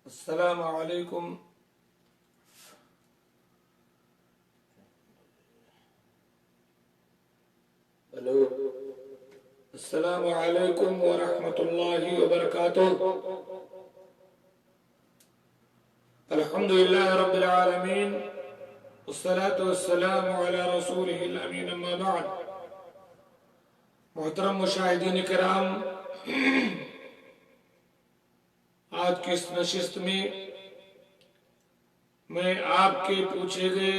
السلام علیکم السلام علیکم ورحمۃ اللہ وبرکاتہ۔ الحمد للہ رب العالمین والصلاة والسلام علی رسولہ الامین، اما بعد۔ محترم مشاہدین کرام، آج کی اس نشست میں آپ کے پوچھے گئے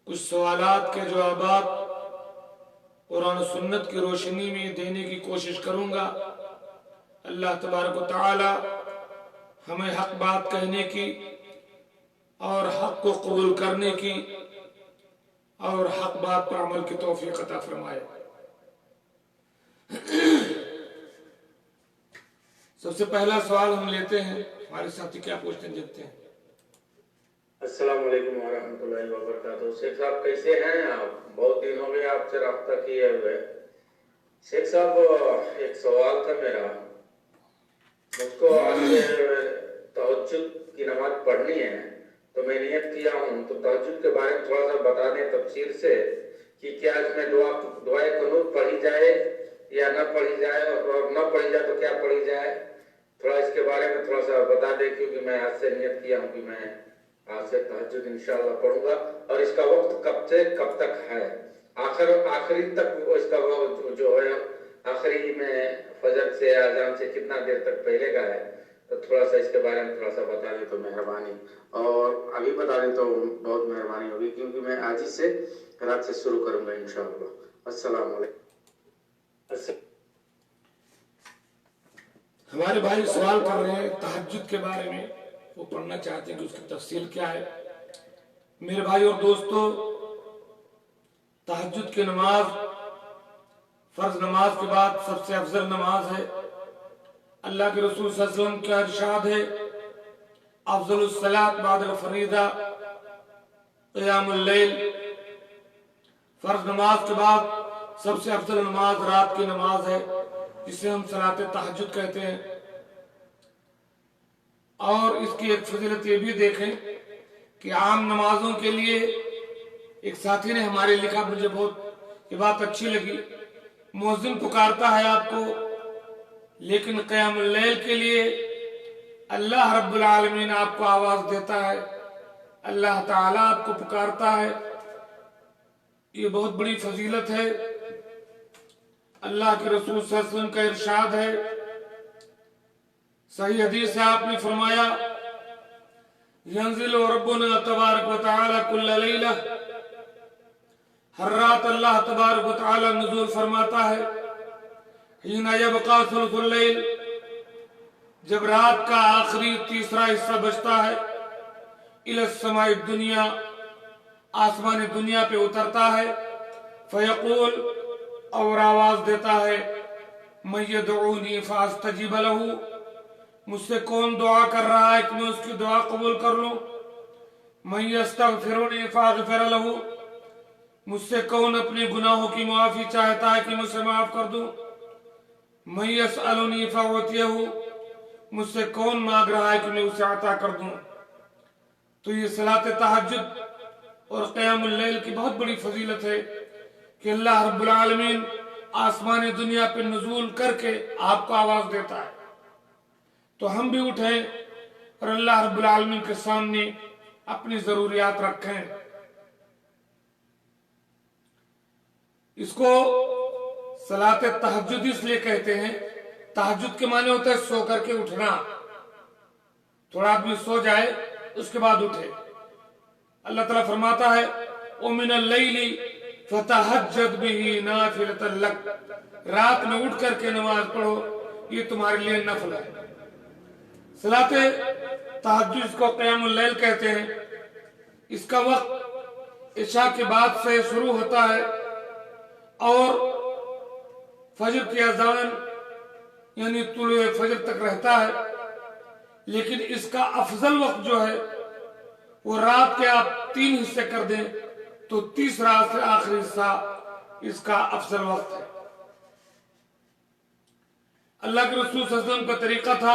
کچھ سوالات کے جوابات قرآن و سنت کی روشنی میں دینے کی کوشش کروں گا۔ اللہ تبارک و تعالی ہمیں حق بات کہنے کی اور حق کو قبول کرنے کی اور حق بات پر عمل کی توفیق عطا فرمائے۔ سب سے پہلا سوال ہم لیتے ہیں، ہمارے ساتھی کیا پوچھتے ہیں، دیکھتے ہیں۔ السلام علیکم ورحمۃ اللہ وبرکاتہ۔ شیخ صاحب کیسے ہیں آپ؟ بہت دن ہو گئے آپ سے رابطہ کیے ہوئے۔ شیخ صاحب ایک سوال تھا میرا، مجھ کو آج تہجد کی نماز پڑھنی ہے تو میں نیت کیا ہوں، تو تہجد کے بارے میں تھوڑا سا بتا دیں تفصیل سے کہ کیا اس میں دعائے قنوت پڑھی جائے یا نہ پڑھی جائے، اور نہ پڑھی جائے تو کیا پڑھی جائے، تھوڑا اس کے بارے میں تھوڑا سا بتا دیں، کیونکہ میں آج سے نیت کیا ہوں کہ میں آج سے تہجد انشاءاللہ پڑھوں گا۔ اور اس کا وقت کب سے کب تک ہے، آخری تک اس کا وقت جو ہے آخری میں فجر سے اذان سے کتنا دیر تک پہلے کا ہے، تو تھوڑا سا اس کے بارے میں تھوڑا سا بتا دیں تو مہربانی، اور ابھی بتا دیں تو بہت مہربانی ہوگی، کیونکہ میں آج ہی سے رات سے شروع کروں گا انشاءاللہ۔ السلام علیکم۔ ہمارے بھائی سوال کر رہے ہیں تہجد کے بارے میں، وہ پڑھنا چاہتے ہیں کہ اس کی تفصیل کیا ہے۔ میرے بھائی اور دوستو، تہجد کی نماز فرض نماز کے بعد سب سے افضل نماز ہے۔ اللہ کے رسول صلی اللہ علیہ وسلم کا ارشاد ہے، افضل الصلاة بعد الفریضہ قیام اللیل۔ فرض نماز کے بعد سب سے افضل نماز رات کی نماز ہے، جسے ہم صلاۃ تہجد کہتے ہیں۔ اور اس کی ایک فضیلت یہ بھی دیکھیں کہ عام نمازوں کے لیے ایک ساتھی نے ہمارے لکھا، مجھے بہت یہ بات اچھی لگی، مؤذن پکارتا ہے آپ کو، لیکن قیام اللیل کے لیے اللہ رب العالمین آپ کو آواز دیتا ہے، اللہ تعالیٰ آپ کو پکارتا ہے۔ یہ بہت بڑی فضیلت ہے۔ اللہ کے رسول صلی اللہ علیہ وسلم کا ارشاد ہے، صحیح حدیث ہے، آپ نے فرمایا، ینزل ربنا تبارک و تعالی کل لیلہ، ہر رات اللہ تبارک و تعالی نزول فرماتا ہے، حین یبقا ثلث اللیل، جب رات کا آخری تیسرا حصہ بچتا ہے، الی السماء الدنیا، آسمان دنیا پہ اترتا ہے، فیقول، اور آواز دیتا ہے، من یدعونی فاستجیب لہ، مجھ سے کون دعا کر رہا ہے کہ میں اس کی دعا قبول کر لوں، من یستغفرنی فاغفر لہ، مجھ سے کون اپنے گناہوں کی معافی چاہتا ہے کہ میں اسے معاف کر دوں، من یسألنی فاعطیہ، مجھ سے کون مانگ رہا ہے کہ میں اسے عطا کر دوں۔ تو یہ صلاۃ تہجد اور قیام اللیل کی بہت بڑی فضیلت ہے کہ اللہ رب العالمین آسمان دنیا پہ نزول کر کے آپ کو آواز دیتا ہے، تو ہم بھی اٹھیں اور اللہ رب العالمین کے سامنے اپنی ضروریات رکھیں۔ اس کو صلاۃ تہجد اس لیے کہتے ہیں، تہجد کے معنی ہوتا ہے سو کر کے اٹھنا، تھوڑا آدمی سو جائے اس کے بعد اٹھے۔ اللہ تعالیٰ فرماتا ہے، وَمِنَ اللَّيْلِ فَتَهَجَّدْ بِهِ نَافِلَةً لَكَ، رات میں اٹھ کر کے نماز پڑھو، یہ تمہارے لیے نفل ہے۔ صلاۃ تہجد اس کو قیام اللیل کہتے ہیں۔ اس کا وقت عشاء کے بعد سے شروع ہوتا ہے اور فجر کی اذان یعنی طلوع فجر تک رہتا ہے، لیکن اس کا افضل وقت جو ہے وہ رات کے آپ 3 حصے کر دیں تو تیسرا سے آخری حصہ اس کا افضل وقت ہے۔ اللہ کے رسول صلی اللہ علیہ وسلم کا طریقہ تھا،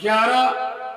11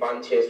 5-6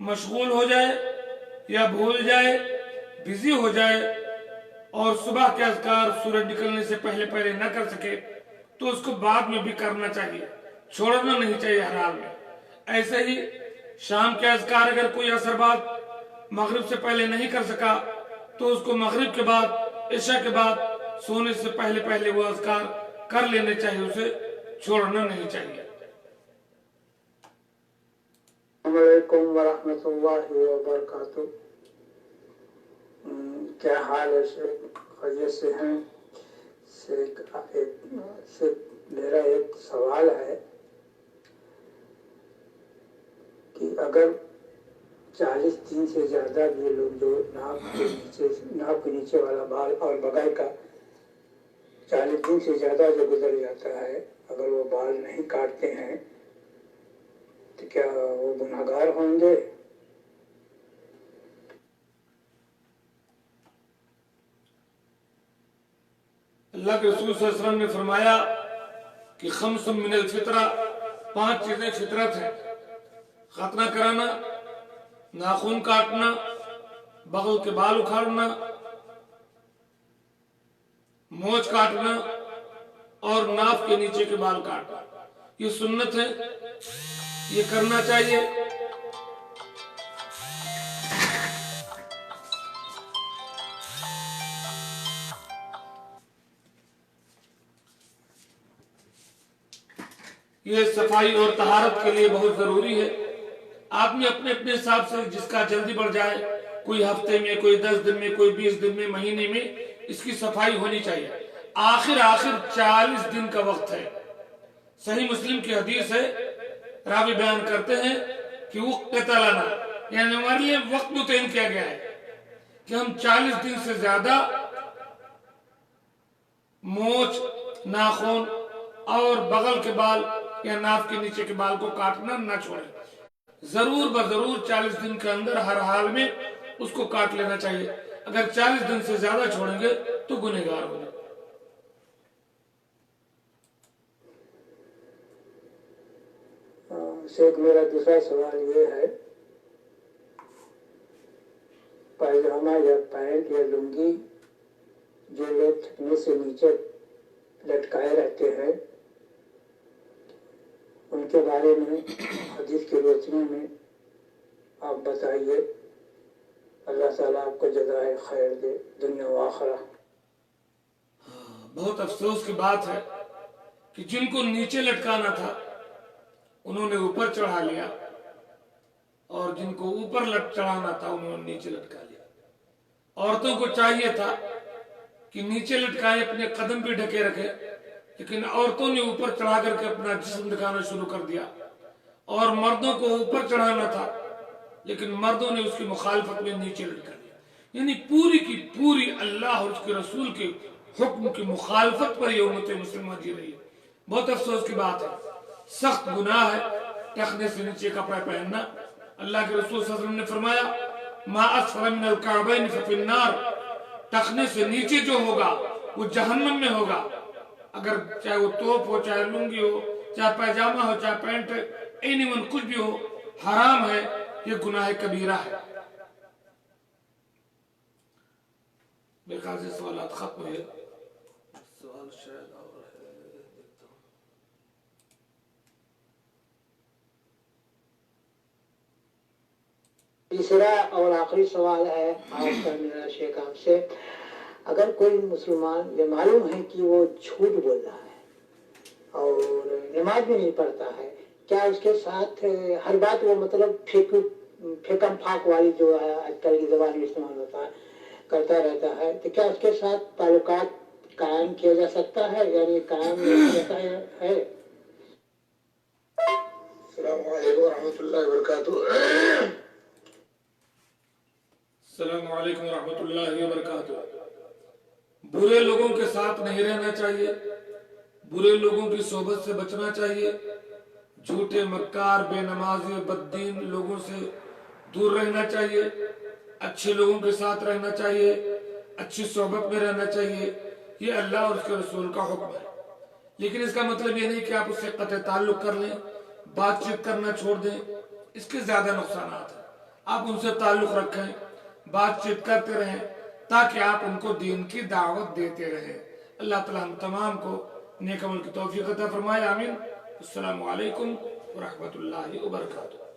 مشغول ہو جائے یا بھول جائے، بزی ہو جائے اور صبح کے اذکار سورج نکلنے سے پہلے پہلے نہ کر سکے تو اس کو بعد میں بھی کرنا چاہیے، چھوڑنا نہیں چاہیے ہر حال میں۔ ایسے ہی شام کے اذکار اگر کوئی عصر بعد مغرب سے پہلے نہیں کر سکا تو اس کو مغرب کے بعد، عشاء کے بعد سونے سے پہلے پہلے وہ اذکار کر لینے چاہیے، اسے چھوڑنا نہیں چاہیے۔ السلام علیکم ورحمۃ اللہ وبرکاتہ۔ کیا حال ہے شیخ؟ خیریت سے ہیں؟ میرا ایک سوال ہے کہ اگر 40 دن سے زیادہ بھی لوگ جو ناک کے نیچے والا بال اور بغل کا 40 دن سے زیادہ جو گزر جاتا ہے، اگر وہ بال نہیں کاٹتے ہیں تو کیا وہ گناہگار ہوں گے؟ اللہ کے رسول صلی اللہ علیہ وسلم نے فرمایا کہ خمس من الفطرہ، 5 چیزیں فطرت ہیں: ختنہ کرانا، ناخن کاٹنا، بغل کے بال اکھاڑنا، مونچھ کاٹنا اور ناف کے نیچے کے بال کاٹنا۔ یہ سنت ہے، یہ کرنا چاہیے۔ یہ صفائی اور طہارت کے لیے بہت ضروری ہے۔ آدمی اپنے اپنے حساب سے جس کا جلدی بڑھ جائے، کوئی ہفتے میں، کوئی 10 دن میں، کوئی 20 دن میں، مہینے میں، اس کی صفائی ہونی چاہیے۔ آخر 40 دن کا وقت ہے۔ صحیح مسلم کی حدیث ہے، راوی بیان کرتے ہیں کہ وقت لنا، یعنی ہمارے لیے وقت متعین کیا گیا ہے کہ ہم 40 دن سے زیادہ مونچھ، ناخن اور بغل کے بال یا ناف کے نیچے کے بال کو کاٹنا نہ چھوڑیں۔ ضرور بضرور 40 دن کے اندر ہر حال میں اس کو کاٹ لینا چاہیے۔ اگر 40 دن سے زیادہ چھوڑیں گے تو گنہگار ہوں گے۔ شیخ میرا دوسرا سوال یہ ہے، پائجامہ یا پینٹ یا لنگی جو لوگ تھکنے سے نیچے لٹکائے رہتے ہیں، ان کے بارے میں حدیث کی روشنی میں آپ بتائیے۔ اللہ تعالیٰ آپ کو جزائے خیر دے دنیا و آخرہ۔ بہت افسوس کی بات ہے کہ جن کو نیچے لٹکانا تھا انہوں نے اوپر چڑھا لیا، اور جن کو اوپر چڑھانا تھا انہوں نے نیچے لٹکا لیا۔ عورتوں کو چاہیے تھا کہ نیچے لٹکائے، اپنے قدم بھی ڈھکے رکھے، لیکن عورتوں نے اوپر چڑھا کر کے اپنا جسم دکھانا شروع کر دیا۔ اور مردوں کو اوپر چڑھانا تھا لیکن مردوں نے اس کی مخالفت میں نیچے لٹکا دیا۔ یعنی پوری کی پوری اللہ اور اس کے رسول کے حکم کی مخالفت پر یہ امت مسلمہ جی رہی ہے۔ بہت افسوس کی بات ہے، سخت گناہ ہے ٹخنے سے نیچے کپڑا پہننا۔ اللہ کے رسول صلی اللہ علیہ وسلم نے فرمایا ما اسفل من الکعبین ففی النار، ٹخنے سے نیچے جو ہوگا وہ جہنم میں ہوگا۔ اگر چاہے وہ توپ ہو، چاہے لنگی ہو، چاہے پیجامہ ہو، چاہے پینٹ، اینی ون کچھ بھی ہو، حرام ہے، یہ گناہ کبیرہ ہے۔ میرے خیال سے سوالات ختم ہوئے، سوال شاید اور ہے، دیکھتا ہوں۔ تیسرا اور آخری سوال ہے آپ کا میرا شیخ آپ سے، اگر کوئی مسلمان یہ معلوم ہے کہ وہ جھوٹ بول رہا ہے اور نماز بھی نہیں پڑھتا ہے، کیا اس کے ساتھ ہر بات وہ مطلب پھیکم پھاک والی جو ہے آج کل کی زبان میں استعمال ہوتا ہے کرتا رہتا ہے، تو کیا اس کے ساتھ تعلقات قائم کیا جا سکتا ہے، یعنی قائم رہتا ہے؟ السلام علیکم ورحمۃ اللہ وبرکاتہ۔ السلام علیکم ورحمۃ اللہ وبرکاتہ۔ برے لوگوں کے ساتھ نہیں رہنا چاہیے، برے لوگوں کی صحبت سے بچنا چاہیے، جھوٹے، مکار، بے نمازی، بددین لوگوں سے دور رہنا چاہیے، اچھے لوگوں کے ساتھ رہنا چاہیے، اچھی صحبت میں رہنا چاہیے۔ یہ اللہ اور اس کے رسول کا حکم ہے۔ لیکن اس کا مطلب یہ نہیں کہ آپ اس سے قطع تعلق کر لیں، بات چیت کرنا چھوڑ دیں، اس کے زیادہ نقصانات ہیں۔ آپ ان سے تعلق رکھیں، بات چیت کرتے رہیں تاکہ آپ ان کو دین کی دعوت دیتے رہیں۔ اللہ تعالیٰ ہم تمام کو نیک عمل کی توفیق عطا فرمائے، آمین۔ السلام علیکم ورحمۃ اللہ وبرکاتہ۔